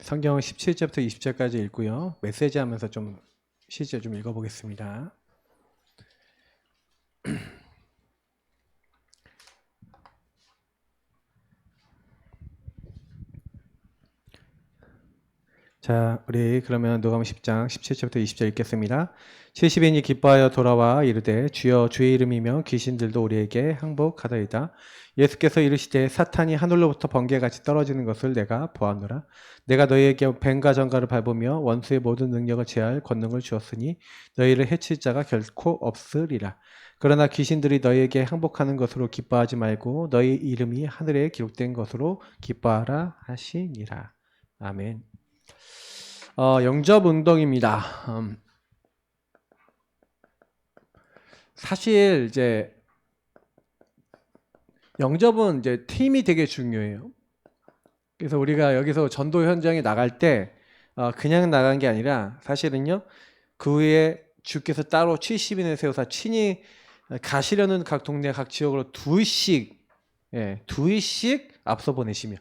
성경 17절부터 20절까지 읽고요. 메시지 하면서 좀 시제 좀 읽어보겠습니다. 자, 우리 그러면 누가복음 10장 17절부터 20절 읽겠습니다. 70인이 기뻐하여 돌아와 이르되 주여 주의 이름이며 귀신들도 우리에게 항복하더이다. 예수께서 이르시되 사탄이 하늘로부터 번개같이 떨어지는 것을 내가 보았노라. 내가 너희에게 뱀과 전갈을 밟으며 원수의 모든 능력을 제할 권능을 주었으니 너희를 해칠 자가 결코 없으리라. 그러나 귀신들이 너희에게 항복하는 것으로 기뻐하지 말고 너희 이름이 하늘에 기록된 것으로 기뻐하라 하시니라. 아멘. 영접 운동입니다. 사실 이제 영접은 이제 팀이 되게 중요해요. 그래서 우리가 여기서 전도 현장에 나갈 때 그냥 나간 게 아니라 사실은요 그 후에 주께서 따로 70인을 세우사 친히 가시려는 각 동네 각 지역으로 두이씩 앞서 보내시며,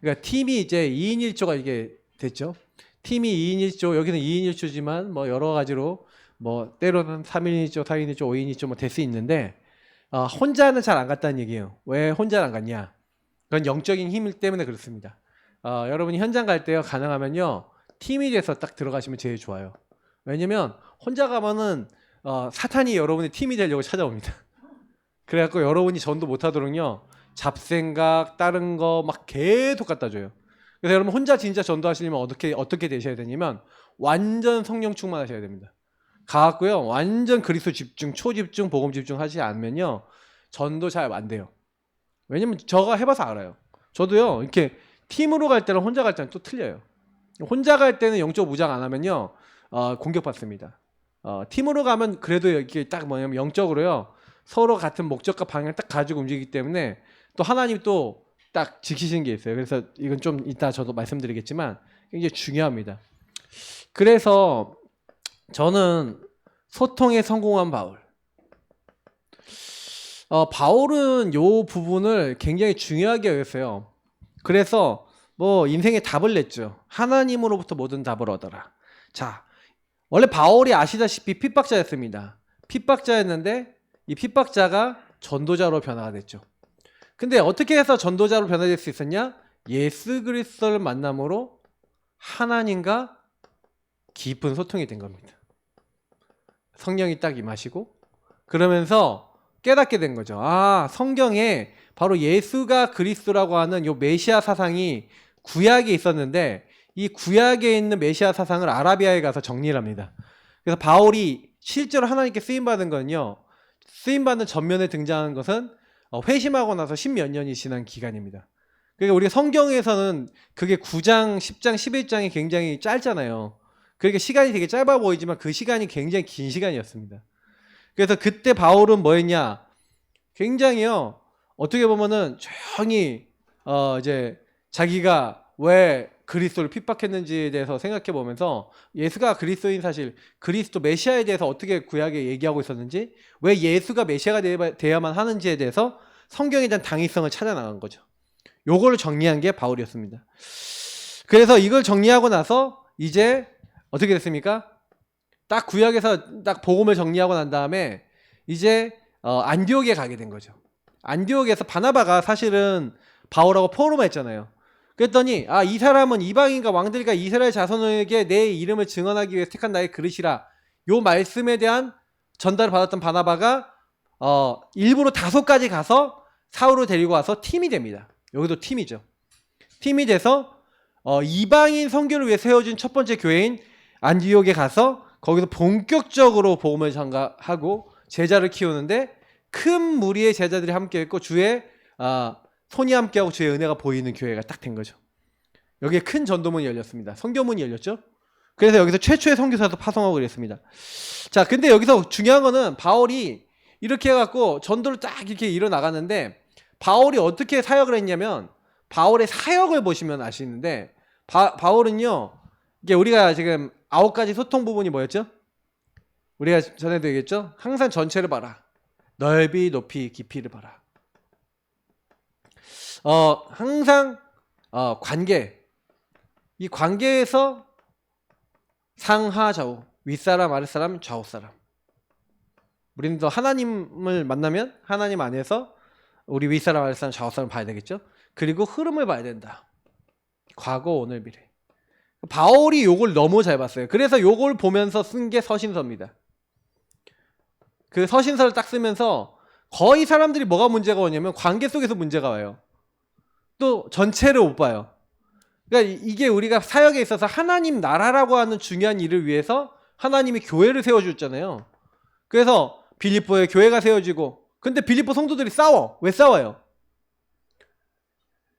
그러니까 팀이 이제 2인 1조가 이게 됐죠. 팀이 2인 1조, 여기는 2인 1조지만 뭐 여러 가지로 뭐 때로는 3인 1조, 4인 1조, 5인 1조 뭐 될 수 있는데 혼자는 잘 안 갔다는 얘기예요. 왜 혼자는 안 갔냐? 그건 영적인 힘 때문에 그렇습니다. 여러분이 현장 갈 때요 가능하면요 팀이 돼서 딱 들어가시면 제일 좋아요. 왜냐면 혼자 가면은 사탄이 여러분의 팀이 되려고 찾아옵니다. 그래갖고 여러분이 전도 못하도록요 잡생각 다른 거 막 계속 갖다 줘요. 그래서 여러분 혼자 진짜 전도하시려면 어떻게 되셔야 되냐면 완전 성령 충만하셔야 됩니다. 가갖고요 완전 그리스도 집중, 초집중, 복음 집중 하지 않으면요 전도 잘 안 돼요. 왜냐면 저가 해봐서 알아요. 저도요 이렇게 팀으로 갈 때랑 혼자 갈 때는 또 틀려요. 혼자 갈 때는 영적 무장 안 하면요 공격받습니다. 팀으로 가면 그래도 이게 딱 뭐냐면 영적으로요 서로 같은 목적과 방향을 딱 가지고 움직이기 때문에 또 하나님 또 딱 지키시는 게 있어요. 그래서 이건 좀 이따 저도 말씀드리겠지만 굉장히 중요합니다. 그래서 저는 소통에 성공한 바울. 바울은 요 부분을 굉장히 중요하게 여겼어요. 그래서 뭐 인생의 답을 냈죠. 하나님으로부터 모든 답을 얻어라. 자, 원래 바울이 아시다시피 핍박자였습니다. 핍박자였는데 이 핍박자가 전도자로 변화가 됐죠. 근데 어떻게 해서 전도자로 변화될 수 있었냐? 예수 그리스도를 만남으로 하나님과 깊은 소통이 된 겁니다. 성령이 딱 임하시고 그러면서 깨닫게 된 거죠. 성경에 바로 예수가 그리스도라고 하는 요 메시아 사상이 구약에 있었는데 이 구약에 있는 메시아 사상을 아라비아에 가서 정리를 합니다. 그래서 바울이 실제로 하나님께 쓰임받은 건요 쓰임받는 전면에 등장한 것은 회심하고 나서 10몇 년이 지난 기간입니다. 그러니까 우리가 성경에서는 그게 9장, 10장, 11장이 굉장히 짧잖아요. 그러니까 시간이 되게 짧아 보이지만 그 시간이 굉장히 긴 시간이었습니다. 그래서 그때 바울은 뭐 했냐? 굉장히요, 어떻게 보면은 조용히, 이제 자기가 왜 그리스도를 핍박했는지에 대해서 생각해 보면서 예수가 그리스도인 사실, 그리스도 메시아에 대해서 어떻게 구약에 얘기하고 있었는지, 왜 예수가 메시아가 돼야만 하는지에 대해서 성경에 대한 당위성을 찾아 나간 거죠. 요거를 정리한 게 바울이었습니다. 그래서 이걸 정리하고 나서 이제 어떻게 됐습니까? 딱 구약에서 딱 복음을 정리하고 난 다음에 이제 안디옥에 가게 된 거죠. 안디옥에서 바나바가 사실은 바울하고 포럼했잖아요. 그랬더니 이 사람은 이방인과 왕들과 이스라엘 자손에게 내 이름을 증언하기 위해 택한 나의 그릇이라, 요 말씀에 대한 전달을 받았던 바나바가 일부러 다소까지 가서 사울을 데리고 와서 팀이 됩니다. 여기도 팀이죠. 팀이 돼서 이방인 선교를 위해 세워진 첫 번째 교회인 안디옥에 가서 거기서 본격적으로 복음을 전가하고 제자를 키우는데 큰 무리의 제자들이 함께했고 주의 손이 함께하고 주의 은혜가 보이는 교회가 딱 된 거죠. 여기에 큰 전도문이 열렸습니다. 선교문이 열렸죠. 그래서 여기서 최초의 선교사도 파송하고 그랬습니다. 자, 근데 여기서 중요한 거는 바울이 이렇게 해갖고 전도를 딱 이렇게 이뤄나갔는데 바울이 어떻게 사역을 했냐면, 바울의 사역을 보시면 아시는데 바울은요 이게 우리가 지금 9가지 소통 부분이 뭐였죠? 우리가 전에도 얘기했죠? 항상 전체를 봐라. 넓이, 높이, 깊이를 봐라. 항상 관계, 이 관계에서 상하 좌우, 윗사람 아랫사람 좌우사람. 우리는 또 하나님을 만나면 하나님 안에서 우리 윗사람 아랫사람 좌우사람 봐야 되겠죠. 그리고 흐름을 봐야 된다. 과거 오늘 미래. 바울이 요걸 너무 잘 봤어요. 그래서 요걸 보면서 쓴 게 서신서입니다. 그 서신서를 딱 쓰면서 거의 사람들이 뭐가 문제가 오냐면 관계 속에서 문제가 와요. 또 전체를 못 봐요. 그러니까 이게 우리가 사역에 있어서 하나님 나라라고 하는 중요한 일을 위해서 하나님이 교회를 세워주셨잖아요. 그래서 빌립보에 교회가 세워지고, 근데 빌립보 성도들이 싸워. 왜 싸워요?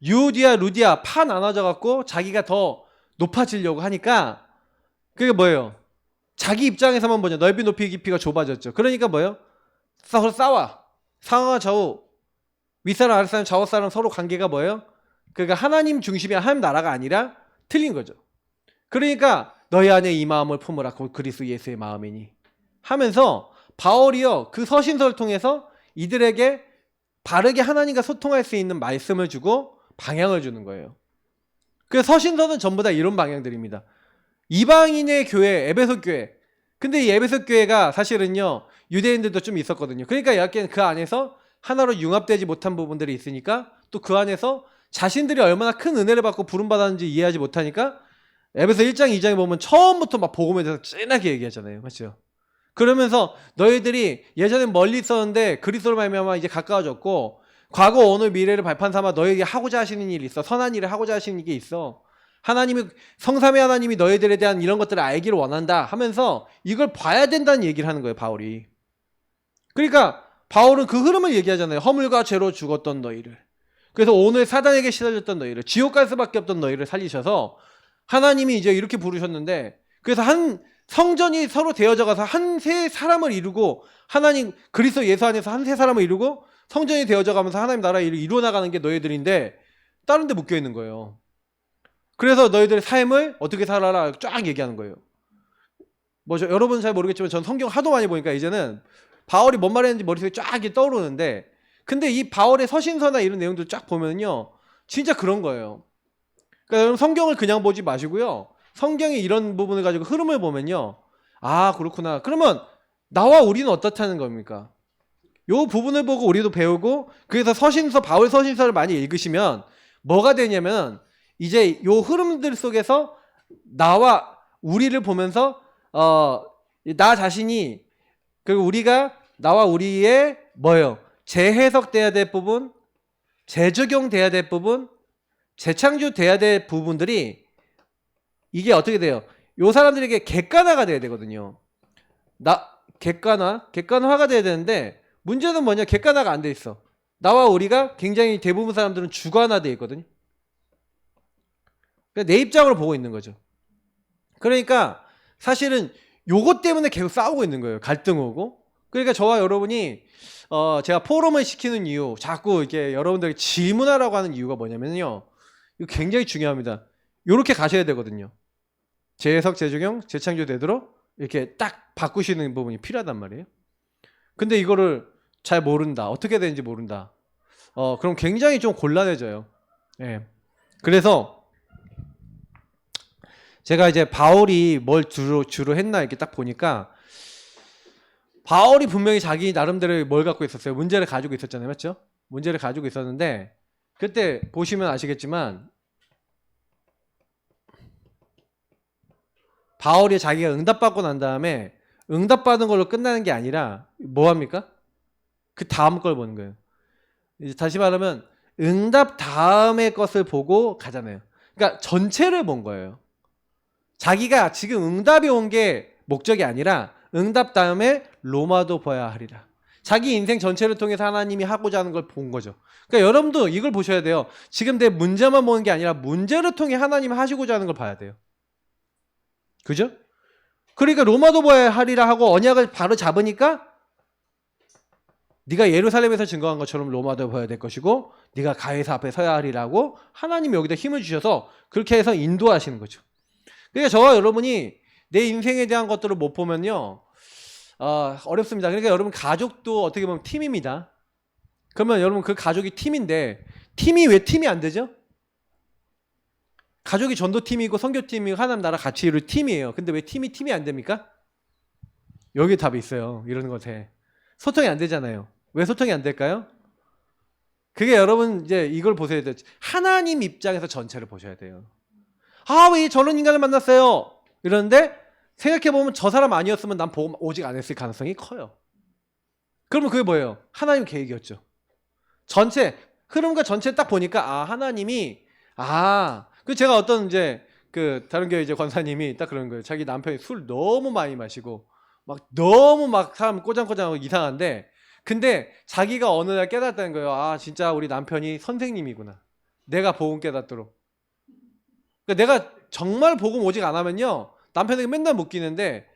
유디아, 루디아 파 나눠져 갖고 자기가 더 높아지려고 하니까 그게 뭐예요? 자기 입장에서만 보냐. 넓이 높이 깊이가 좁아졌죠. 그러니까 뭐예요? 서로 싸워. 상하 좌우, 윗사람 아랫사람 좌우사람 서로 관계가 뭐예요? 그러니까 하나님 중심이 하나님 나라가 아니라 틀린 거죠. 그러니까 너희 안에 이 마음을 품으라 곧 그리스도 예수의 마음이니 하면서 바울이요 그 서신서를 통해서 이들에게 바르게 하나님과 소통할 수 있는 말씀을 주고 방향을 주는 거예요. 그 서신서는 전부 다 이런 방향들입니다. 이방인의 교회, 에베소 교회. 근데 이 에베소 교회가 사실은요 유대인들도 좀 있었거든요. 그러니까 약간 그 안에서 하나로 융합되지 못한 부분들이 있으니까 또 그 안에서 자신들이 얼마나 큰 은혜를 받고 부름받았는지 이해하지 못하니까 에베소 1장 2장에 보면 처음부터 막 복음에 대해서 진하게 얘기하잖아요. 맞죠? 그러면서 너희들이 예전에 멀리 있었는데 그리스도로 말미암아 이제 가까워졌고 과거 오늘 미래를 발판 삼아 너희에게 하고자 하시는 일이 있어. 선한 일을 하고자 하시는 게 있어. 하나님이 성삼위 하나님이 너희들에 대한 이런 것들을 알기를 원한다 하면서 이걸 봐야 된다는 얘기를 하는 거예요. 바울이. 그러니까 바울은 그 흐름을 얘기하잖아요. 허물과 죄로 죽었던 너희를. 그래서 오늘 사단에게 시달렸던 너희를, 지옥 갈 수밖에 없던 너희를 살리셔서 하나님이 이제 이렇게 부르셨는데, 그래서 한 성전이 서로 되어져 가서 한 세 사람을 이루고 하나님 그리스도 예수 안에서 한 세 사람을 이루고 성전이 되어져 가면서 하나님 나라의 일을 이루어 나가는 게 너희들인데 다른 데 묶여 있는 거예요. 그래서 너희들의 삶을 어떻게 살아라 쫙 얘기하는 거예요. 뭐죠? 여러분은 잘 모르겠지만 전 성경 하도 많이 보니까 이제는 바울이 뭔 말했는지 머릿속에 쫙 떠오르는데, 근데 이 바울의 서신서나 이런 내용들 쫙 보면요 진짜 그런 거예요. 그러니까 여러분 성경을 그냥 보지 마시고요, 성경의 이런 부분을 가지고 흐름을 보면요, 아 그렇구나. 그러면 나와 우리는 어떻다는 겁니까? 요 부분을 보고 우리도 배우고, 그래서 서신서, 바울 서신서를 많이 읽으시면 뭐가 되냐면 이제 요 흐름들 속에서 나와 우리를 보면서 나 자신이, 그리고 우리가 나와 우리의 뭐예요? 재해석돼야 될 부분, 재적용돼야 될 부분, 재창조돼야 될 부분들이 이게 어떻게 돼요? 요 사람들에게 객관화가 돼야 되거든요. 객관화가 돼야 되는데 문제는 뭐냐? 객관화가 안 돼 있어. 나와 우리가 굉장히 대부분 사람들은 주관화돼 있거든요. 그러니까 내 입장으로 보고 있는 거죠. 그러니까 사실은 요것 때문에 계속 싸우고 있는 거예요. 갈등 오고. 그러니까 저와 여러분이 제가 포럼을 시키는 이유, 자꾸 이렇게 여러분들에게 질문하라고 하는 이유가 뭐냐면요, 이거 굉장히 중요합니다. 요렇게 가셔야 되거든요. 재해석, 재적용, 재창조 되도록 이렇게 딱 바꾸시는 부분이 필요하단 말이에요. 근데 이거를 잘 모른다, 어떻게 되는지 모른다, 그럼 굉장히 좀 곤란해져요. 예. 그래서 제가 이제 바울이 뭘 주로 했나 이렇게 딱 보니까, 바울이 분명히 자기 나름대로 뭘 갖고 있었어요? 문제를 가지고 있었잖아요. 맞죠? 문제를 가지고 있었는데, 그때 보시면 아시겠지만 바울이 자기가 응답받고 난 다음에 응답받은 걸로 끝나는 게 아니라 뭐 합니까? 그 다음 걸 보는 거예요. 이제 다시 말하면 응답 다음의 것을 보고 가잖아요. 그러니까 전체를 본 거예요. 자기가 지금 응답이 온 게 목적이 아니라 응답 다음에 로마도 봐야 하리라. 자기 인생 전체를 통해서 하나님이 하고자 하는 걸 본 거죠. 그러니까 여러분도 이걸 보셔야 돼요. 지금 내 문제만 보는 게 아니라 문제를 통해 하나님이 하시고자 하는 걸 봐야 돼요. 그죠? 그러니까 로마도 봐야 하리라 하고 언약을 바로 잡으니까 네가 예루살렘에서 증거한 것처럼 로마도 봐야 될 것이고 네가 가이사 앞에 서야 하리라고 하나님이 여기다 힘을 주셔서 그렇게 해서 인도하시는 거죠. 그러니까 저와 여러분이 내 인생에 대한 것들을 못 보면요, 어렵습니다. 그러니까 여러분 가족도 어떻게 보면 팀입니다. 그러면 여러분 그 가족이 팀인데 팀이 왜 팀이 안 되죠? 가족이 전도팀이고 선교팀이고 하나님 나라 같이 이룰 팀이에요. 근데 왜 팀이 안 됩니까? 여기 답이 있어요. 이러는 것에 소통이 안 되잖아요. 왜 소통이 안 될까요? 그게 여러분 이제 이걸 보셔야 돼요. 하나님 입장에서 전체를 보셔야 돼요. 아, 왜 저런 인간을 만났어요? 이러는데 생각해보면 저 사람 아니었으면 난 복음 오직 안 했을 가능성이 커요. 그러면 그게 뭐예요? 하나님 계획이었죠. 전체 흐름과 전체 딱 보니까 아, 하나님이 그 제가 어떤 이제 그 다른 교회 이제 권사님이 딱 그런 거예요. 자기 남편이 술 너무 많이 마시고 막 너무 막 사람 꼬장꼬장하고 이상한데 근데 자기가 어느 날 깨닫다는 거예요. 아, 진짜 우리 남편이 선생님이구나. 내가 복음 깨닫도록. 그러니까 내가 정말 복음 오직 안 하면요. 남편에게 맨날 묶이는데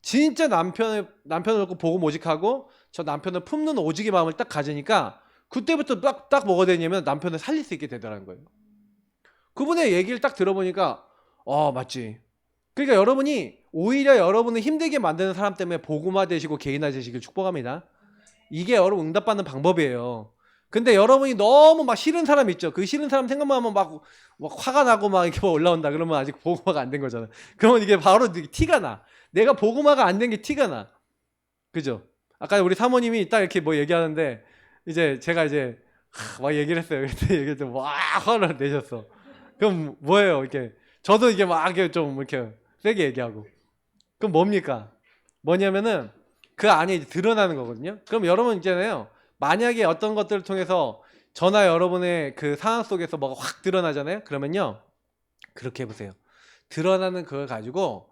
진짜 남편을 놓고 복음 오직하고 저 남편을 품는 오직의 마음을 딱 가지니까 그때부터 딱 뭐가 되냐면 남편을 살릴 수 있게 되더라는 거예요. 그분의 얘기를 딱 들어보니까 맞지. 그러니까 여러분이 오히려 여러분을 힘들게 만드는 사람 때문에 복음화 되시고 개인화 되시길 축복합니다. 이게 여러분 응답받는 방법이에요. 근데 여러분이 너무 막 싫은 사람 있죠. 그 싫은 사람 생각만 하면 막 화가 나고 막 이렇게 올라온다. 그러면 아직 복음화가 안 된 거잖아. 그러면 이게 바로 티가 나. 내가 복음화가 안 된 게 티가 나. 그죠? 아까 우리 사모님이 딱 이렇게 뭐 얘기하는데 이제 제가 이제 막 얘기를 했어요. 그때 얘기했더니 와 화를 내셨어. 그럼 뭐예요? 이렇게 저도 이게 막 좀 이렇게 세게 얘기하고. 그럼 뭡니까? 뭐냐면은 그 안에 이제 드러나는 거거든요. 그럼 여러분 있잖아요. 만약에 어떤 것들을 통해서 저나 여러분의 그 상황 속에서 뭐가 확 드러나잖아요. 그러면요. 그렇게 해보세요. 드러나는 그걸 가지고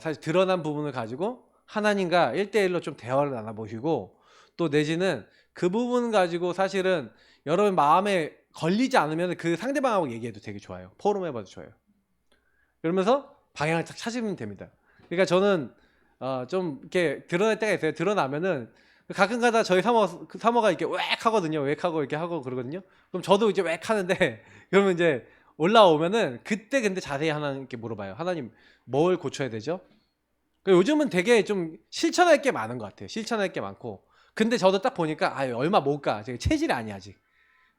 사실 드러난 부분을 가지고 하나님과 1대1로 좀 대화를 나눠보시고 또 내지는 그 부분 가지고 사실은 여러분 마음에 걸리지 않으면 그 상대방하고 얘기해도 되게 좋아요. 포럼 해봐도 좋아요. 그러면서 방향을 딱 찾으면 됩니다. 그러니까 저는 좀 이렇게 드러날 때가 있어요. 드러나면은 가끔가다 저희 사모가 이렇게 웩 하거든요. 웩 하고 이렇게 하고 그러거든요. 그럼 저도 이제 웩 하는데 그러면 이제 올라오면은 그때 근데 자세히 하나님께 물어봐요. 하나님 뭘 고쳐야 되죠? 요즘은 되게 좀 실천할 게 많은 것 같아요. 실천할 게 많고. 근데 저도 딱 보니까 얼마 못 가. 제가 체질이 아니야 아직.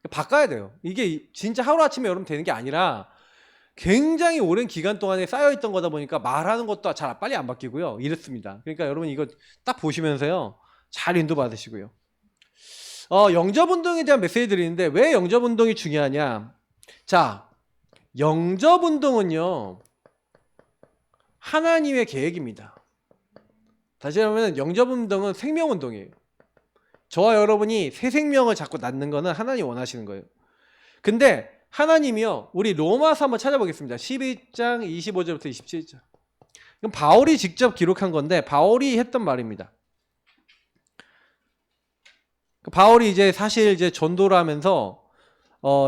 바꿔야 돼요. 이게 진짜 하루아침에 여러분 되는 게 아니라 굉장히 오랜 기간 동안에 쌓여있던 거다 보니까 말하는 것도 잘 빨리 안 바뀌고요. 이렇습니다. 그러니까 여러분 이거 딱 보시면서요. 잘 인도 받으시고요. 영접운동에 대한 메시지 드리는데 왜 영접운동이 중요하냐. 자, 영접운동은요. 하나님의 계획입니다. 다시 말하면 영접운동은 생명운동이에요. 저와 여러분이 새 생명을 자꾸 낳는 거는 하나님이 원하시는 거예요. 근데 하나님이요. 우리 로마서 한번 찾아보겠습니다. 11장 25절부터 27절. 이건 바울이 직접 기록한 건데 바울이 했던 말입니다. 바울이 이제 사실 이제 전도를 하면서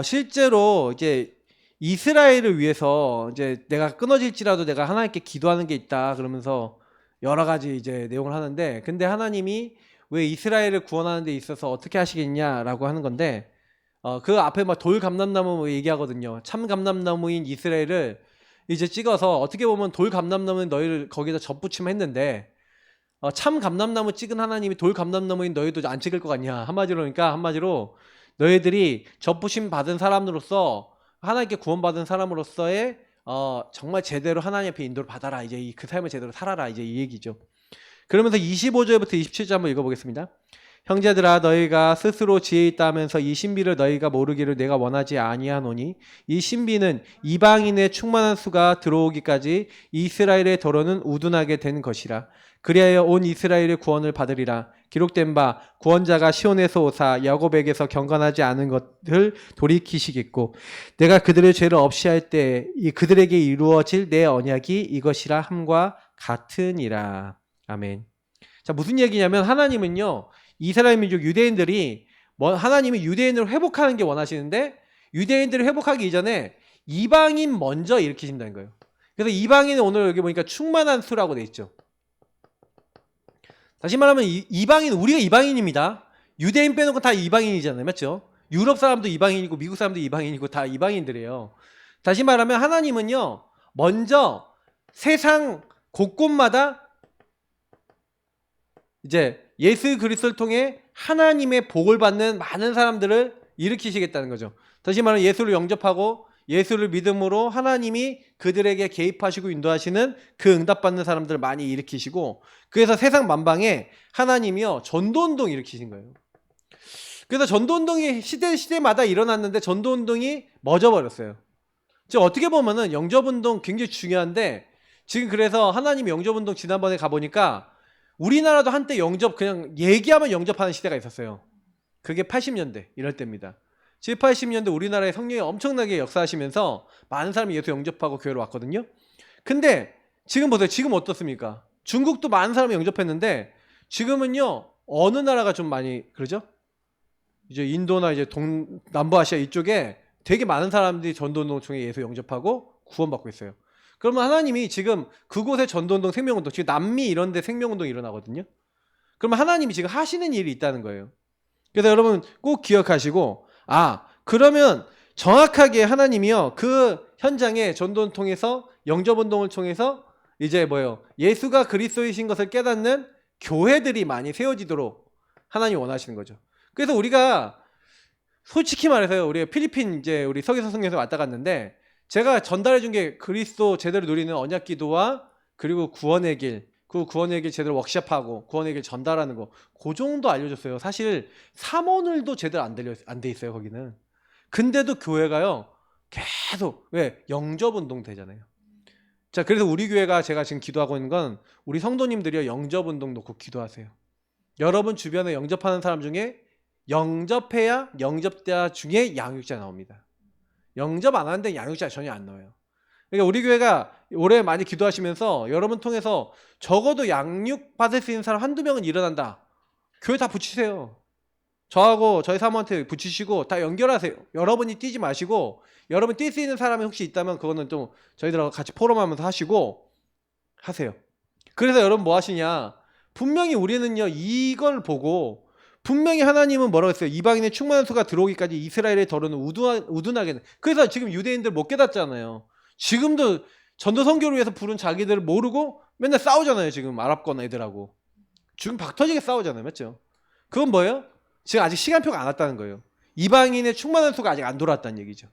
실제로 이제 이스라엘을 위해서 이제 내가 끊어질지라도 내가 하나님께 기도하는 게 있다 그러면서 여러 가지 이제 내용을 하는데 근데 하나님이 왜 이스라엘을 구원하는 데 있어서 어떻게 하시겠냐라고 하는 건데 그 앞에 막 돌 감람나무 얘기하거든요. 참 감람나무인 이스라엘을 이제 찍어서 어떻게 보면 돌 감람나무는 너희를 거기다 접붙임했는데 참 감람나무 찍은 하나님이 돌 감람나무인 너희도 안 찍을 것 같냐. 한마디로 너희들이 접붙임 받은 사람으로서 하나님께 구원받은 사람으로서의 정말 제대로 하나님 앞에 인도를 받아라. 이제 그 삶을 제대로 살아라. 이제 이 얘기죠. 그러면서 25절부터 27절 한번 읽어보겠습니다. 형제들아 너희가 스스로 지혜 있다 하면서 이 신비를 너희가 모르기를 내가 원하지 아니하노니 이 신비는 이방인의 충만한 수가 들어오기까지 이스라엘의 도로는 우둔하게 된 것이라. 그리하여 온 이스라엘의 구원을 받으리라. 기록된 바 구원자가 시온에서 오사 야곱에게서 경건하지 않은 것을 돌이키시겠고 내가 그들의 죄를 없이 할 때 그들에게 이루어질 내 언약이 이것이라 함과 같으니라. 아멘. 자, 무슨 얘기냐면 하나님은요. 이스라엘 민족 유대인들이 하나님이 유대인을 회복하는 게 원하시는데 유대인들을 회복하기 이전에 이방인 먼저 일으키신다는 거예요. 그래서 이방인은 오늘 여기 보니까 충만한 수라고 돼 있죠. 다시 말하면 이방인 우리가 이방인입니다. 유대인 빼놓고 다 이방인이잖아요. 맞죠? 유럽 사람도 이방인이고 미국 사람도 이방인이고 다 이방인들이에요. 다시 말하면 하나님은요. 먼저 세상 곳곳마다 이제 예수 그리스도를 통해 하나님의 복을 받는 많은 사람들을 일으키시겠다는 거죠. 다시 말하면 예수를 영접하고 예수를 믿음으로 하나님이 그들에게 개입하시고 인도하시는 그 응답받는 사람들을 많이 일으키시고, 그래서 세상 만방에 하나님이요 전도운동 일으키신 거예요. 그래서 전도운동이 시대마다 일어났는데 전도운동이 멎어버렸어요. 즉 어떻게 보면은 영접운동 굉장히 중요한데, 지금 그래서 하나님 영접운동 지난번에 가보니까 우리나라도 한때 영접 그냥 얘기하면 영접하는 시대가 있었어요. 그게 80년대 이럴 때입니다. 7, 80년대 우리나라의 성령이 엄청나게 역사하시면서 많은 사람이 예수 영접하고 교회로 왔거든요. 근데 지금 보세요. 지금 어떻습니까? 중국도 많은 사람이 영접했는데 지금은요 어느 나라가 좀 많이 그러죠? 이제 인도나 이제 남부아시아 이쪽에 되게 많은 사람들이 전도운동 통해 예수 영접하고 구원받고 있어요. 그러면 하나님이 지금 그곳에 전도운동, 생명운동, 지금 남미 이런 데 생명운동이 일어나거든요. 그러면 하나님이 지금 하시는 일이 있다는 거예요. 그래서 여러분 꼭 기억하시고, 그러면 정확하게 하나님이요 그 현장에 전도를 통해서 영접운동을 통해서 이제 뭐예요? 예수가 그리스도이신 것을 깨닫는 교회들이 많이 세워지도록 하나님이 원하시는 거죠. 그래서 우리가 솔직히 말해서요, 우리 필리핀 이제 우리 서기서 성경에서 왔다 갔는데 제가 전달해 준 게 그리스도 제대로 누리는 언약 기도와 그리고 구원의 길, 그 구원의 길 제대로 워크숍하고 구원의 길 전달하는 거, 그 정도 알려줬어요. 사실 삼원을도 제대로 안 돼 있어요 거기는. 근데도 교회가요 계속 왜 영접운동 되잖아요. 자, 그래서 우리 교회가 제가 지금 기도하고 있는 건 우리 성도님들이요 영접운동 놓고 기도하세요. 여러분 주변에 영접하는 사람 중에 영접해야 영접자 중에 양육자 나옵니다. 영접 안 하는데 양육자 전혀 안 나와요. 그러니까 우리 교회가 올해 많이 기도하시면서 여러분 통해서 적어도 양육 받을 수 있는 사람 한두 명은 일어난다. 교회 다 붙이세요. 저하고 저희 사모한테 붙이시고 다 연결하세요. 여러분이 뛰지 마시고, 여러분 뛸 수 있는 사람이 혹시 있다면 그거는 좀 저희들하고 같이 포럼하면서 하시고 하세요. 그래서 여러분 뭐 하시냐, 분명히 우리는요 이걸 보고 분명히 하나님은 뭐라고 했어요? 이방인의 충만한 수가 들어오기까지 이스라엘의 더러는 우둔하게. 그래서 지금 유대인들 못 깨닫잖아요. 지금도 전도 선교를 위해서 부른 자기들을 모르고 맨날 싸우잖아요. 지금 아랍권 애들하고 지금 박터지게 싸우잖아요. 맞죠? 그건 뭐예요? 지금 아직 시간표가 안 왔다는 거예요. 이방인의 충만한 수가 아직 안 돌아왔다는 얘기죠.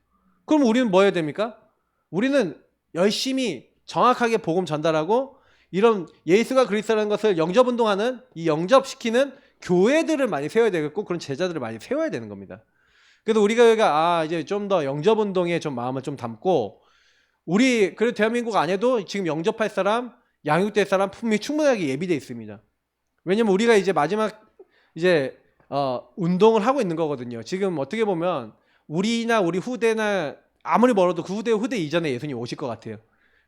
그럼 우리는 뭐 해야 됩니까? 우리는 열심히 정확하게 복음 전달하고 이런 예수가 그리스도라는 것을 영접운동하는, 이 영접시키는 교회들을 많이 세워야 되겠고 그런 제자들을 많이 세워야 되는 겁니다. 그래서 우리가 이제 좀 더 영접운동에 좀 마음을 좀 담고, 우리 그래도 대한민국 안에도 지금 영접할 사람, 양육될 사람 분명히 충분하게 예비되어 있습니다. 왜냐면 우리가 이제 마지막 이제 운동을 하고 있는 거거든요. 지금 어떻게 보면 우리나 우리 후대나 아무리 멀어도 그 후대 이전에 예수님 오실 것 같아요.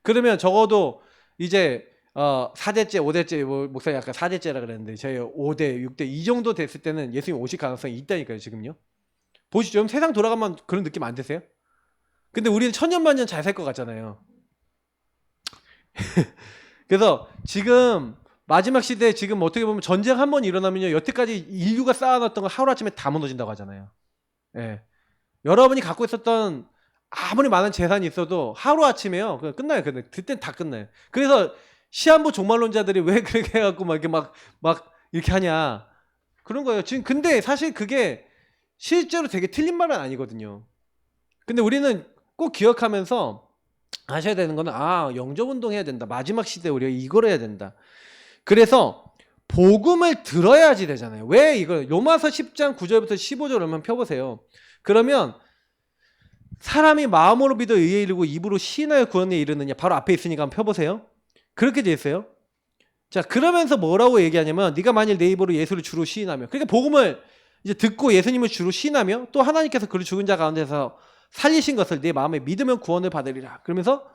그러면 적어도 이제 4대째, 5대째, 목사님 아까 4대째라 그랬는데 저희 5대, 6대 이 정도 됐을 때는 예수님 오실 가능성이 있다니까요. 지금요. 보시죠. 세상 돌아가면 그런 느낌 안 드세요? 근데 우리는 천년만년 잘 살 것 같잖아요. 그래서 지금 마지막 시대에 지금 어떻게 보면 전쟁 한 번 일어나면요 여태까지 인류가 쌓아놨던 거 하루아침에 다 무너진다고 하잖아요. 예. 여러분이 갖고 있었던 아무리 많은 재산이 있어도 하루아침에요 그냥 끝나요. 그땐 다 끝나요. 그래서 시한부 종말론자들이 왜 그렇게 해갖고 막 이렇게 하냐 그런 거예요. 지금 근데 사실 그게 실제로 되게 틀린 말은 아니거든요. 근데 우리는 꼭 기억하면서 하셔야 되는 거는 영접운동 해야 된다. 마지막 시대에 우리가 이걸 해야 된다. 그래서 복음을 들어야지 되잖아요. 왜 이걸 로마서 10장 9절부터 15절 한번 펴보세요. 그러면 사람이 마음으로 믿어 의에 이르고 입으로 시인하여 구원에 이르느냐, 바로 앞에 있으니까 한번 펴보세요. 그렇게 돼 있어요. 자, 그러면서 뭐라고 얘기하냐면 네가 만일 내 입으로 예수를 주로 시인하며, 그러니까 복음을 이제 듣고 예수님을 주로 시인하며 또 하나님께서 그를 죽은 자 가운데서 살리신 것을 내 마음에 믿으면 구원을 받으리라. 그러면서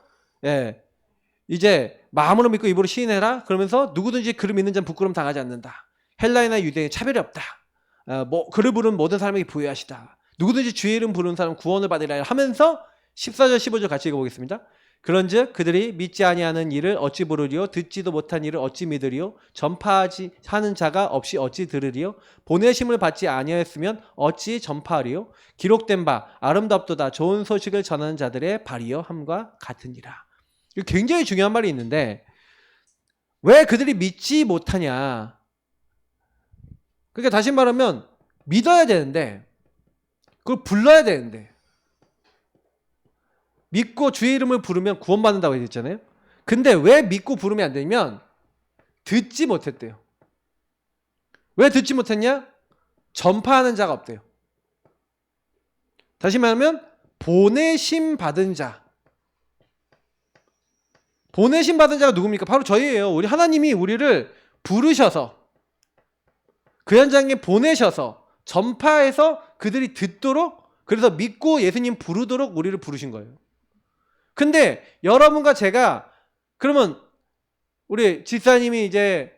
이제 마음으로 믿고 입으로 시인해라. 그러면서 누구든지 그를 믿는 자는 부끄러움 당하지 않는다. 헬라이나 유대인 차별이 없다. 그를 부르는 모든 사람에게 부여하시다. 누구든지 주의 이름 부르는 사람 구원을 받으리라 하면서 14절 15절 같이 읽어보겠습니다. 그런즉 그들이 믿지 아니하는 일을 어찌 부르리요, 듣지도 못한 일을 어찌 믿으리요, 전파하지 하는 자가 없이 어찌 들으리요, 보내심을 받지 아니하였으면 어찌 전파하리요, 기록된 바 아름답도다 좋은 소식을 전하는 자들의 발이요 함과 같으니라. 굉장히 중요한 말이 있는데 왜 그들이 믿지 못하냐. 그러니까 다시 말하면 믿어야 되는데 그걸 불러야 되는데 믿고 주의 이름을 부르면 구원받는다고 했잖아요. 근데 왜 믿고 부르면 안 되냐면 듣지 못했대요. 왜 듣지 못했냐? 전파하는 자가 없대요. 다시 말하면 보내심 받은 자. 보내심 받은 자가 누굽니까? 바로 저희예요. 우리 하나님이 우리를 부르셔서 그 현장에 보내셔서 전파해서 그들이 듣도록, 그래서 믿고 예수님 부르도록 우리를 부르신 거예요. 근데 여러분과 제가, 그러면 우리 집사님이 이제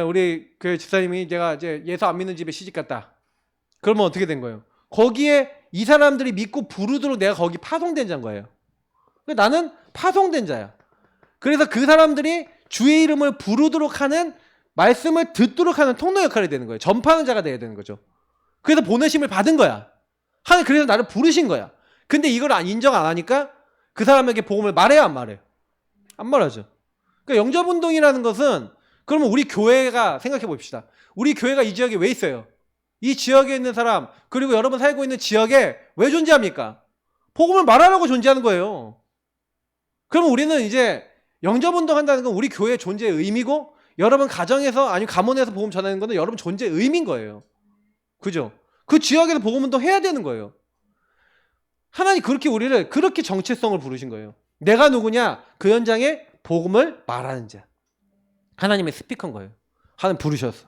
우리 그 집사님이 제가 이제 예수 안 믿는 집에 시집 갔다. 그러면 어떻게 된 거예요? 거기에 이 사람들이 믿고 부르도록 내가 거기 파송된 자인 거예요. 나는 파송된 자야. 그래서 그 사람들이 주의 이름을 부르도록 하는, 말씀을 듣도록 하는 통로 역할이 되는 거예요. 전파하는 자가 돼야 되는 거죠. 그래서 보내심을 받은 거야. 하나님 그래서 나를 부르신 거야. 근데 이걸 인정 안 하니까 그 사람에게 복음을 말해요, 안 말해요? 안 말하죠. 그러니까 영접운동이라는 것은, 그러면 우리 교회가 생각해 봅시다. 우리 교회가 이 지역에 왜 있어요? 이 지역에 있는 사람, 그리고 여러분 살고 있는 지역에 왜 존재합니까? 복음을 말하려고 존재하는 거예요. 그럼 우리는 이제 영접운동 한다는 건 우리 교회의 존재의 의미고, 여러분 가정에서 아니면 가문에서 복음 전하는 건 여러분 존재의 의미인 거예요. 그죠? 그 지역에서 복음운동 해야 되는 거예요. 하나님 그렇게 우리를, 그렇게 정체성을 부르신 거예요. 내가 누구냐? 그 현장에 복음을 말하는 자. 하나님의 스피커인 거예요. 하나님 부르셨어.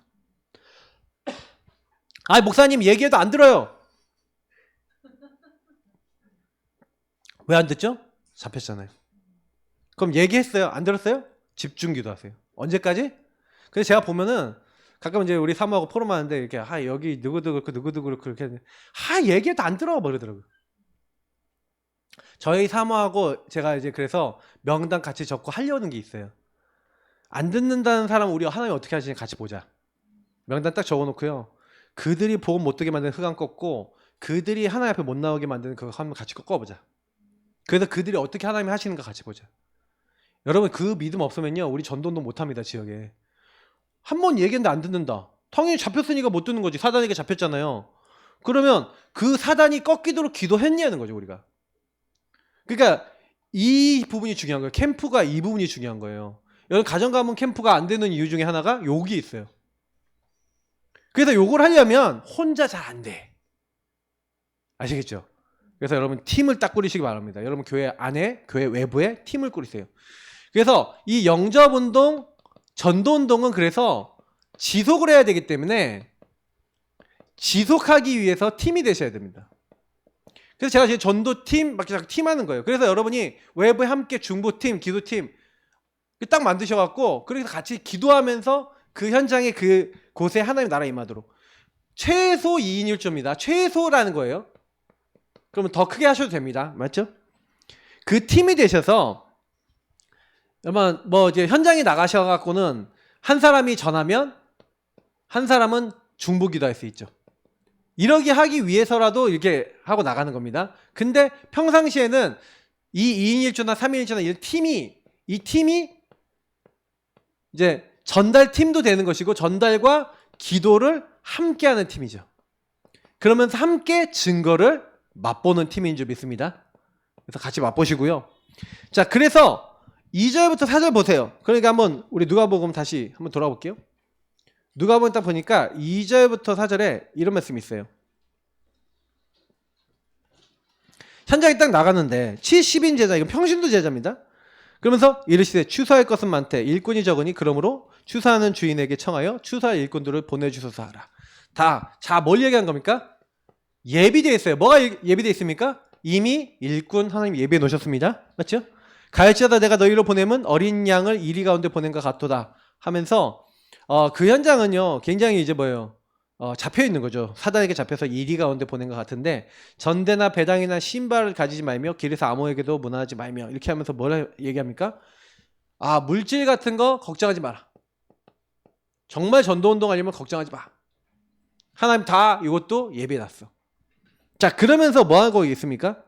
아, 목사님 얘기해도 안 들어요. 왜 안 듣죠? 잡혔잖아요. 그럼 얘기했어요. 안 들었어요? 집중 기도하세요. 언제까지? 그래서 제가 보면은 가끔 이제 우리 사모하고 포럼하는데 이렇게 여기 누구도 그렇고 누구도 그렇고 그렇게 얘기해도 안 들어 버리더라고요. 저희 사모하고 제가 이제 그래서 명단 같이 적고 하려는 게 있어요. 안 듣는다는 사람 우리 하나님 어떻게 하시는지 같이 보자. 명단 딱 적어놓고요. 그들이 복음 못 듣게 만드는 흑암 꺾고, 그들이 하나님 앞에 못 나오게 만드는 그거 한번 같이 꺾어보자. 그래서 그들이 어떻게 하나님이 하시는가 같이 보자. 여러분 그 믿음 없으면요 우리 전도운동 못합니다. 지역에 한 번 얘기했는데 안 듣는다. 당연히 잡혔으니까 못 듣는 거지. 사단에게 잡혔잖아요. 그러면 그 사단이 꺾이도록 기도했냐는 거죠 우리가. 그러니까 이 부분이 중요한 거예요. 캠프가 이 부분이 중요한 거예요. 여러분 가정가문 캠프가 안 되는 이유 중에 하나가 여기 있어요. 그래서 요걸 하려면 혼자 잘 안 돼. 아시겠죠? 그래서 여러분 팀을 딱 꾸리시기 바랍니다. 여러분 교회 안에, 교회 외부에 팀을 꾸리세요. 그래서 이 영접운동, 전도운동은 그래서 지속을 해야 되기 때문에 지속하기 위해서 팀이 되셔야 됩니다. 그래서 제가 지금 전도팀 막 팀하는 거예요. 그래서 여러분이 외부에 함께 중보팀, 기도팀 딱 만드셔갖고 그래서 같이 기도하면서 그 현장에 그 곳에 하나님 나라 임하도록. 최소 2인 1조입니다. 최소라는 거예요. 그러면 더 크게 하셔도 됩니다. 맞죠? 그 팀이 되셔서 여러분 뭐 이제 현장에 나가셔갖고는 한 사람이 전하면 한 사람은 중보기도 할 수 있죠. 이러게 하기 위해서라도 이렇게 하고 나가는 겁니다. 근데 평상시에는 이 2인 1조나 3인 1조나 이 팀이 이제 전달팀도 되는 것이고 전달과 기도를 함께 하는 팀이죠. 그러면서 함께 증거를 맛보는 팀인 줄 믿습니다. 그래서 같이 맛보시고요. 자, 그래서 2절부터 4절 보세요. 그러니까 한번 우리 누가복음 다시 한번 돌아볼게요. 누가복음 딱 보니까 2절부터 4절에 이런 말씀이 있어요. 현장에 딱 나가는데 70인 제자, 이건 평신도 제자입니다. 그러면서 이르시되 추수할 것은 많되 일꾼이 적으니 그러므로 추수하는 주인에게 청하여 추수할 일꾼들을 보내주소서 하라. 자, 뭘 얘기한 겁니까? 예비되어 있어요. 뭐가 예비되어 있습니까? 이미 일꾼 하나님 예비해 놓으셨습니다. 맞죠? 가을지어다 내가 너희로 보내면 어린 양을 이리 가운데 보낸 것 같도다 하면서 그 현장은요 굉장히 이제 뭐예요? 잡혀 있는 거죠. 사단에게 잡혀서 이리 가운데 보낸 것 같은데 전대나 배당이나 신발을 가지지 말며 길에서 아무에게도 무난하지 말며 이렇게 하면서 뭐라 얘기합니까? 물질 같은 거 걱정하지 마라. 정말 전도운동 아니면 걱정하지 마. 하나님 다 이것도 예배해놨어. 자, 그러면서 뭐 하고 있습니까?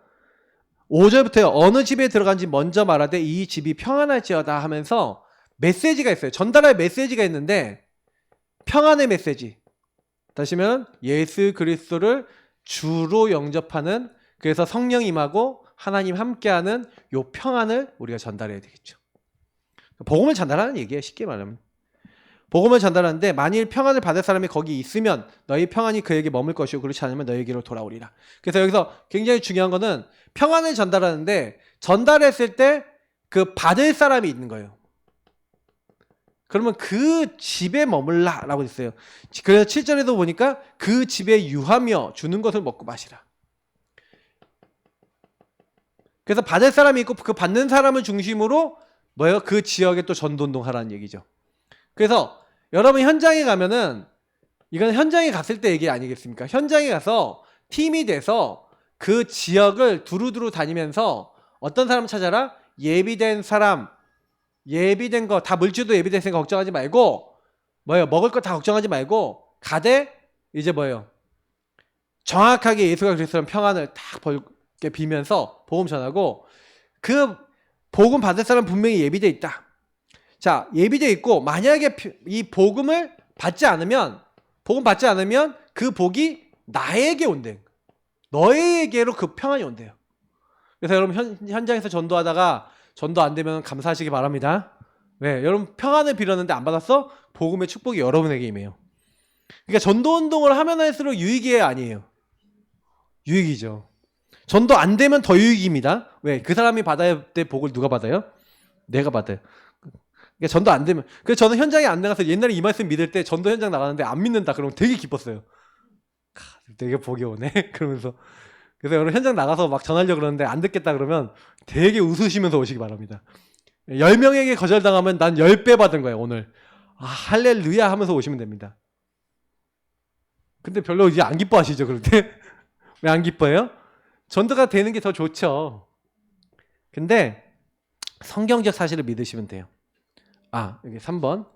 5절부터요. 어느 집에 들어간지 먼저 말하되 이 집이 평안할지어다 하면서 메시지가 있어요. 전달할 메시지가 있는데 평안의 메시지. 다시면 예수 그리스도를 주로 영접하는, 그래서 성령 임하고 하나님 함께하는 요 평안을 우리가 전달해야 되겠죠. 복음을 전달하는 얘기예요. 쉽게 말하면. 복음을 전달하는데 만일 평안을 받을 사람이 거기 있으면 너희 평안이 그에게 머물 것이고 그렇지 않으면 너에게로 돌아오리라. 그래서 여기서 굉장히 중요한 거는 평안을 전달하는데 전달했을 때 그 받을 사람이 있는 거예요. 그러면 그 집에 머물라 라고 했어요. 그래서 7절에도 보니까 그 집에 유하며 주는 것을 먹고 마시라. 그래서 받을 사람이 있고 그 받는 사람을 중심으로 뭐예요? 그 지역에 또 전도운동 하라는 얘기죠. 그래서 여러분 현장에 가면은 이건 현장에 갔을 때 얘기 아니겠습니까? 현장에 가서 팀이 돼서 그 지역을 두루두루 다니면서 어떤 사람 찾아라? 예비된 사람, 예비된 거 다 물질도 예비됐으니까 걱정하지 말고 뭐예요? 먹을 거 다 걱정하지 말고 가되 이제 뭐예요? 정확하게 예수가 그리스도는 평안을 딱 벌게 비면서 복음 전하고 그 복음 받을 사람 분명히 예비돼 있다. 자, 예비돼 있고 만약에 이 복음을 받지 않으면 복음 받지 않으면 그 복이 나에게 온대. 너에게로 그 평안이 온대요. 그래서 여러분 현장에서 전도하다가 전도 안 되면 감사하시기 바랍니다. 왜? 여러분 평안을 빌었는데 안 받았어? 복음의 축복이 여러분에게 임해요. 그러니까 전도 운동을 하면 할수록 유익이에요, 아니에요? 유익이죠. 전도 안 되면 더 유익입니다. 왜? 그 사람이 받아야 될 복을 누가 받아요? 내가 받아요. 그러니까 전도 안 되면. 그래서 저는 현장에 안 나가서 옛날에 이 말씀 믿을 때 전도 현장 나가는데 안 믿는다 그러면 되게 기뻤어요. 되게 복이 오네. 그러면서. 그래서 여러분 현장 나가서 막 전하려고 그러는데 안 듣겠다 그러면 되게 웃으시면서 오시기 바랍니다. 10명에게 거절당하면 난 10배 받은 거예요, 오늘. 아, 할렐루야 하면서 오시면 됩니다. 근데 별로 이제 안 기뻐하시죠, 그럴 때? 왜 안 기뻐해요? 전도가 되는 게 더 좋죠. 근데 성경적 사실을 믿으시면 돼요. 아, 여기 3번.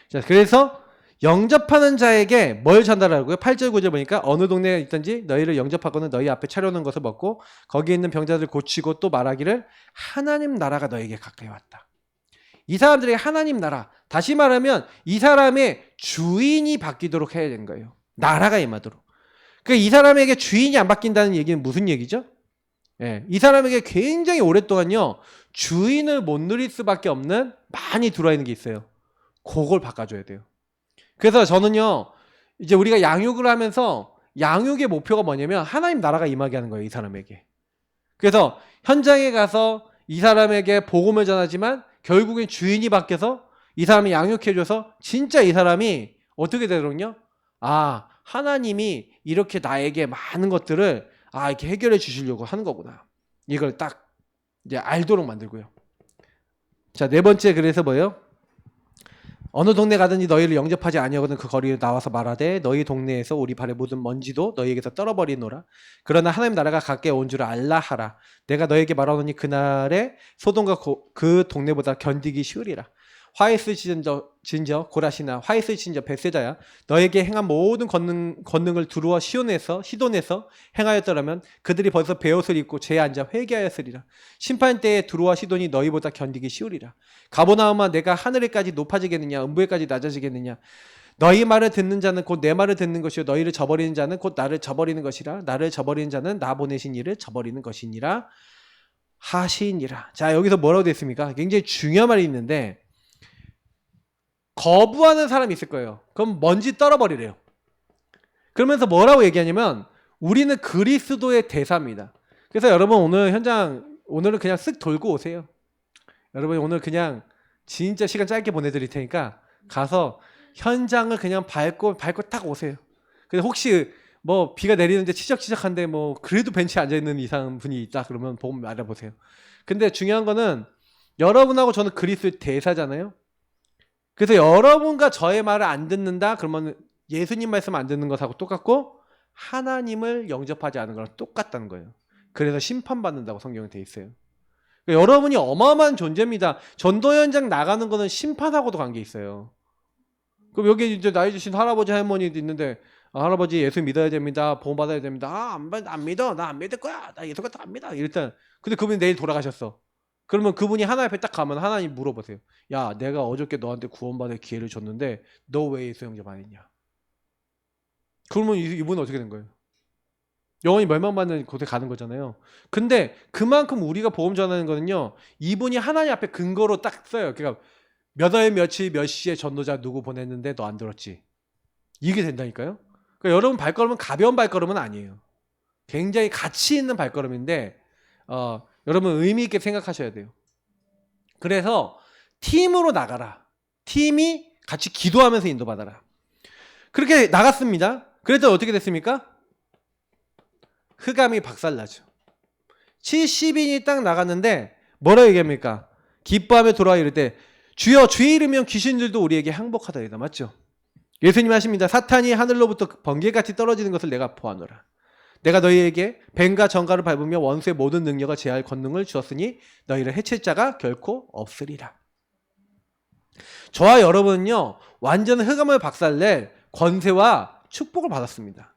자, 그래서 영접하는 자에게 뭘 전달하고요? 8절 9절 보니까 어느 동네에 있든지 너희를 영접하고는 너희 앞에 차려놓은 것을 먹고 거기에 있는 병자들 고치고 또 말하기를 하나님 나라가 너에게 가까이 왔다. 이 사람들에게 하나님 나라, 다시 말하면 이 사람의 주인이 바뀌도록 해야 되는 거예요. 나라가 임하도록. 그러니까 이 사람에게 주인이 안 바뀐다는 얘기는 무슨 얘기죠? 예, 이 사람에게 굉장히 오랫동안요 주인을 못 누릴 수밖에 없는 많이 들어와 있는 게 있어요. 그걸 바꿔줘야 돼요. 그래서 저는요 이제 우리가 양육을 하면서 양육의 목표가 뭐냐면 하나님 나라가 임하게 하는 거예요, 이 사람에게. 그래서 현장에 가서 이 사람에게 복음을 전하지만 결국엔 주인이 바뀌어서 이 사람이 양육해줘서 진짜 이 사람이 어떻게 되더군요? 아, 하나님이 이렇게 나에게 많은 것들을 이렇게 해결해 주시려고 하는 거구나. 이걸 딱 이제 알도록 만들고요. 자, 네 번째 그래서 뭐예요? 어느 동네 가든지 너희를 영접하지 아니하거든 그 거리에 나와서 말하되 너희 동네에서 우리 발의 모든 먼지도 너희에게서 떨어버리노라. 그러나 하나님 나라가 가까이 온 줄 알라 하라. 내가 너에게 말하노니 그날에 소돔과 그 동네보다 견디기 쉬우리라. 화이스 진저 고라시나 화이스 진저 베세다야 너에게 행한 모든 권능을 두루와 시돈에서 행하였더라면 그들이 벌써 베옷을 입고 죄에 앉아 회개하였으리라. 심판 때에 두루와 시돈이 너희보다 견디기 쉬우리라. 가보나움아 내가 하늘에까지 높아지겠느냐 음부에까지 낮아지겠느냐. 너희 말을 듣는 자는 곧 내 말을 듣는 것이요 너희를 저버리는 자는 곧 나를 저버리는 것이라. 나를 저버리는 자는 나 보내신 이를 저버리는 것이니라 하시니라. 자, 여기서 뭐라고 됐습니까? 굉장히 중요한 말이 있는데 거부하는 사람이 있을 거예요. 그럼 먼지 떨어버리래요. 그러면서 뭐라고 얘기하냐면 우리는 그리스도의 대사입니다. 그래서 여러분 오늘은 그냥 쓱 돌고 오세요. 여러분 오늘 그냥 진짜 시간 짧게 보내드릴 테니까 가서 현장을 그냥 밟고 딱 오세요. 그래서 혹시 뭐 비가 내리는데 치적치적한데 뭐 그래도 벤치에 앉아있는 이상 분이 있다 그러면 보면 알아보세요. 근데 중요한 거는 여러분하고 저는 그리스도의 대사잖아요. 그래서 여러분과 저의 말을 안 듣는다 그러면 예수님 말씀 안 듣는 것하고 똑같고 하나님을 영접하지 않은 거랑 똑같다는 거예요. 그래서 심판받는다고 성경에 돼 있어요. 그러니까 여러분이 어마어마한 존재입니다. 전도 현장 나가는 거는 심판하고도 관계 있어요. 그럼 여기 이제 나이 드신 할아버지 할머니도 있는데 할아버지 예수 믿어야 됩니다. 보험 받아야 됩니다. 안 믿어. 나 안 믿을 거야. 나 예수 같은 안 믿어. 일단 근데 그분이 내일 돌아가셨어. 그러면 그분이 하나님 앞에 딱 가면 하나님 물어보세요. 야, 내가 어저께 너한테 구원받을 기회를 줬는데 너 왜 예수 영접 안 했냐? 그러면 이분은 어떻게 된 거예요? 영원히 멸망받는 곳에 가는 거잖아요. 근데 그만큼 우리가 복음 전하는 거는요, 이분이 하나님 앞에 근거로 딱 써요. 그러니까 몇 월 며칠 몇 시에 전도자 누구 보냈는데 너 안 들었지? 이게 된다니까요. 그러니까 여러분 발걸음은 가벼운 발걸음은 아니에요. 굉장히 가치 있는 발걸음인데 여러분 의미 있게 생각하셔야 돼요. 그래서 팀으로 나가라. 팀이 같이 기도하면서 인도받아라. 그렇게 나갔습니다. 그랬더니 어떻게 됐습니까? 흑암이 박살나죠. 70인이 딱 나갔는데 뭐라고 얘기합니까? 기뻐하며 돌아와 이럴 때 주여 주의 이름이면 귀신들도 우리에게 항복하다 이다. 맞죠? 예수님 하십니다. 사탄이 하늘로부터 번개같이 떨어지는 것을 내가 보아노라. 내가 너희에게 뱀과 정갈을 밟으며 원수의 모든 능력을 제할 권능을 주었으니 너희를 해칠 자가 결코 없으리라. 저와 여러분은요, 완전 흑암을 박살낼 권세와 축복을 받았습니다.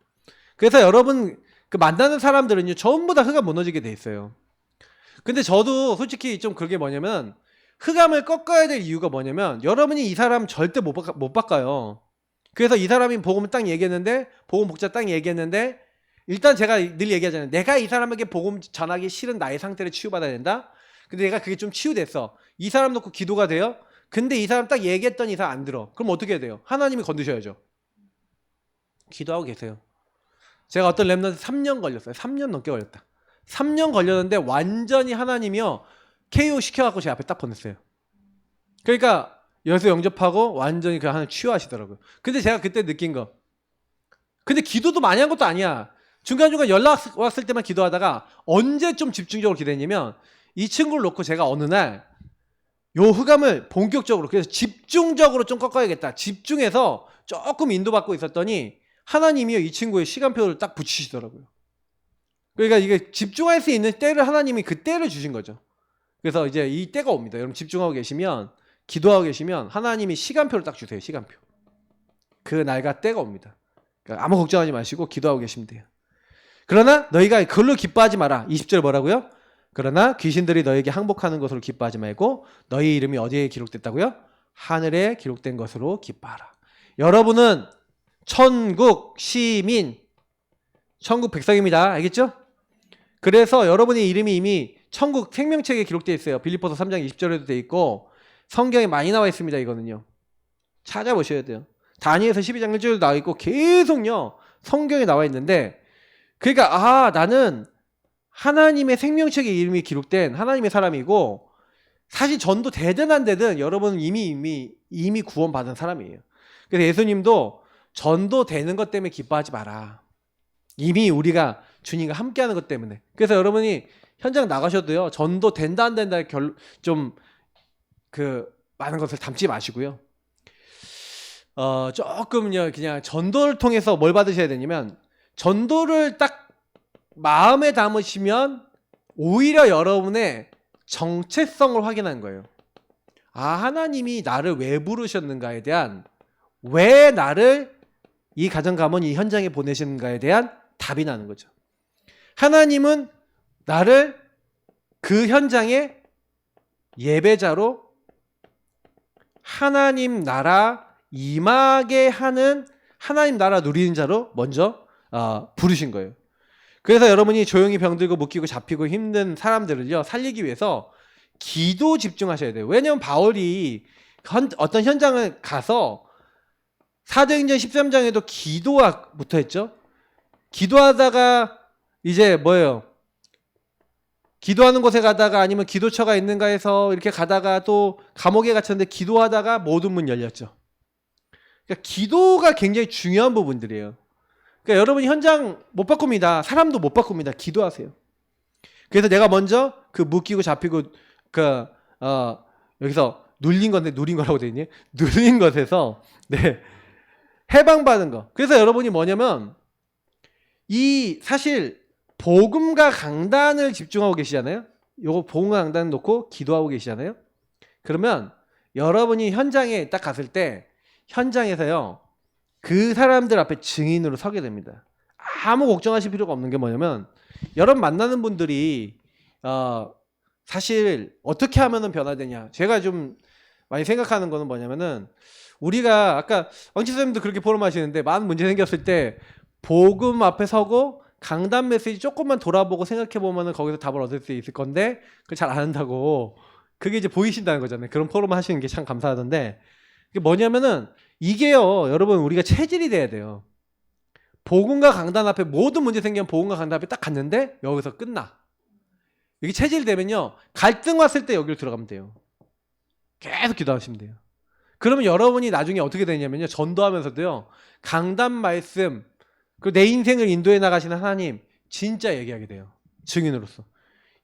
그래서 여러분 그 만나는 사람들은요, 전부 다 흑암 무너지게 돼 있어요. 근데 저도 솔직히 좀 그게 뭐냐면, 흑암을 꺾어야 될 이유가 뭐냐면, 여러분이 이 사람 절대 못 바꿔요. 그래서 이 사람이 복음을 딱 얘기했는데, 복음 목자 딱 얘기했는데, 일단 제가 늘 얘기하잖아요. 내가 이 사람에게 복음 전하기 싫은 나의 상태를 치유받아야 된다. 근데 내가 그게 좀 치유됐어. 이 사람 놓고 기도가 돼요. 근데 이 사람 딱 얘기했더니 이 사람 안 들어. 그럼 어떻게 해야 돼요? 하나님이 건드셔야죠. 기도하고 계세요. 제가 어떤 랩런트 3년 걸렸어요. 3년 넘게 걸렸다. 3년 걸렸는데 완전히 하나님이요, KO 시켜갖고 제 앞에 딱 보냈어요. 그러니까 여기서 영접하고 완전히 그 하나님 치유하시더라고요. 근데 제가 그때 느낀 거, 근데 기도도 많이 한 것도 아니야. 중간중간 연락 왔을 때만 기도하다가 언제 좀 집중적으로 기도했냐면, 이 친구를 놓고 제가 어느 날 요 흑암을 본격적으로, 그래서 집중적으로 좀 꺾어야겠다, 집중해서 조금 인도받고 있었더니 하나님이요, 이 친구의 시간표를 딱 붙이시더라고요. 그러니까 이게 집중할 수 있는 때를 하나님이 그 때를 주신 거죠. 그래서 이제 이 때가 옵니다. 여러분 집중하고 계시면, 기도하고 계시면 하나님이 시간표를 딱 주세요. 시간표. 그 날과 때가 옵니다. 그러니까 아무 걱정하지 마시고 기도하고 계시면 돼요. 그러나 너희가 그걸로 기뻐하지 마라. 20절 뭐라고요? 그러나 귀신들이 너에게 항복하는 것으로 기뻐하지 말고 너희 이름이 어디에 기록됐다고요? 하늘에 기록된 것으로 기뻐하라. 여러분은 천국 시민, 천국 백성입니다. 알겠죠? 그래서 여러분의 이름이 이미 천국 생명책에 기록되어 있어요. 빌립보서 3장 20절에도 되어 있고 성경에 많이 나와 있습니다. 이거는요, 찾아보셔야 돼요. 다니엘서 12장 1절에도 나와 있고 계속요 성경에 나와 있는데, 그러니까 나는 하나님의 생명책에 이름이 기록된 하나님의 사람이고, 사실 전도 되든 안 되든 여러분은 이미 구원받은 사람이에요. 그래서 예수님도 전도 되는 것 때문에 기뻐하지 마라. 이미 우리가 주님과 함께하는 것 때문에. 그래서 여러분이 현장 나가셔도요, 전도 된다 안 된다 좀 많은 것을 담지 마시고요. 조금요 그냥 전도를 통해서 뭘 받으셔야 되냐면, 전도를 딱 마음에 담으시면 오히려 여러분의 정체성을 확인한 거예요. 하나님이 나를 왜 부르셨는가에 대한, 왜 나를 이 가정가문 이 현장에 보내시는가에 대한 답이 나는 거죠. 하나님은 나를 그 현장의 예배자로 하나님 나라 임하게 하는, 하나님 나라 누리는 자로 먼저 부르신 거예요. 그래서 여러분이 조용히 병들고 묶이고 잡히고 힘든 사람들을요 살리기 위해서 기도 집중하셔야 돼요. 왜냐하면 바울이 어떤 현장을 가서 사도행전 13장에도 기도부터 했죠. 기도하다가 이제 뭐예요? 기도하는 곳에 가다가 아니면 기도처가 있는가 해서 이렇게 가다가 또 감옥에 갇혔는데 기도하다가 모든 문 열렸죠. 그러니까 기도가 굉장히 중요한 부분들이에요. 그러니까 여러분이 현장 못 바꿉니다. 사람도 못 바꿉니다. 기도하세요. 그래서 내가 먼저 그 묶이고 잡히고 여기서 눌린 건데, 누린 거라고 되어 있니? 눌린 것에서 해방받은 거. 그래서 여러분이 뭐냐면, 이 사실 복음과 강단을 집중하고 계시잖아요. 요거 복음과 강단 놓고 기도하고 계시잖아요. 그러면 여러분이 현장에 딱 갔을 때 현장에서요 그 사람들 앞에 증인으로 서게 됩니다. 아무 걱정하실 필요가 없는 게 뭐냐면, 여러분 만나는 분들이 사실 어떻게 하면 변화되냐, 제가 좀 많이 생각하는 거는 뭐냐면은, 우리가 아까 왕치 선생님도 그렇게 포럼하시는데, 많은 문제 생겼을 때 복음 앞에 서고 강단 메시지 조금만 돌아보고 생각해 보면은 거기서 답을 얻을 수 있을 건데 그걸 잘 안 한다고. 그게 이제 보이신다는 거잖아요. 그런 포럼 하시는 게 참 감사하던데 이게 뭐냐면은 이게요, 여러분 우리가 체질이 돼야 돼요. 복음과 강단 앞에 모든 문제 생기면 복음과 강단 앞에 딱 갔는데 여기서 끝나. 이게 체질이 되면요, 갈등 왔을 때 여기로 들어가면 돼요. 계속 기도하시면 돼요. 그러면 여러분이 나중에 어떻게 되냐면요, 전도하면서도요, 강단 말씀, 그리고 내 인생을 인도해 나가시는 하나님 진짜 얘기하게 돼요. 증인으로서.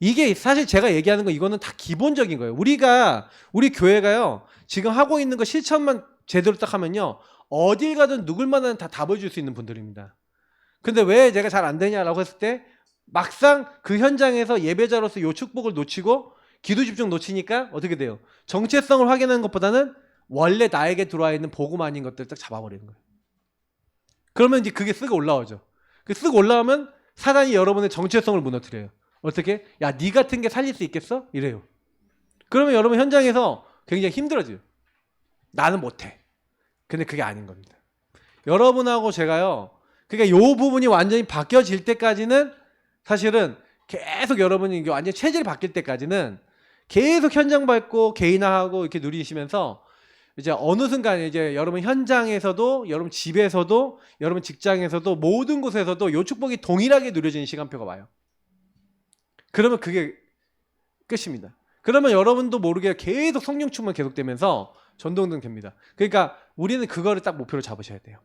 이게 사실 제가 얘기하는 거 이거는 다 기본적인 거예요. 우리 교회가요, 지금 하고 있는 거 실천만 제대로 딱 하면요, 어딜 가든 누굴 만나든 다 답을 줄 수 있는 분들입니다. 근데 왜 제가 잘 안 되냐라고 했을 때 막상 그 현장에서 예배자로서 요 축복을 놓치고 기도 집중 놓치니까 어떻게 돼요? 정체성을 확인하는 것보다는 원래 나에게 들어와 있는 복음 아닌 것들 딱 잡아버리는 거예요. 그러면 이제 그게 쓱 올라오죠. 그 쓱 올라오면 사단이 여러분의 정체성을 무너뜨려요. 어떻게? 야, 니 같은 게 살릴 수 있겠어? 이래요. 그러면 여러분 현장에서 굉장히 힘들어져요. 나는 못해. 근데 그게 아닌 겁니다. 여러분하고 제가요, 그러니까 요 부분이 완전히 바뀌어질 때까지는 사실은 계속 여러분이 이게 완전히 체질이 바뀔 때까지는 계속 현장 밟고 개인화하고 이렇게 누리시면서 이제 어느 순간에 이제 여러분 현장에서도, 여러분 집에서도, 여러분 직장에서도, 모든 곳에서도 요 축복이 동일하게 누려지는 시간표가 와요. 그러면 그게 끝입니다. 그러면 여러분도 모르게 계속 성령 충만 계속되면서 전도운동 됩니다. 그러니까 우리는 그거를 딱 목표로 잡으셔야 돼요.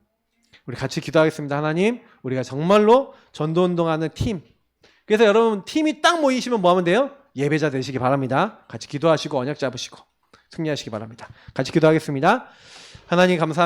우리 같이 기도하겠습니다. 하나님, 우리가 정말로 전도운동하는 팀. 그래서 여러분 팀이 딱 모이시면 뭐 하면 돼요? 예배자 되시기 바랍니다. 같이 기도하시고 언약 잡으시고 승리하시기 바랍니다. 같이 기도하겠습니다. 하나님 감사합니다.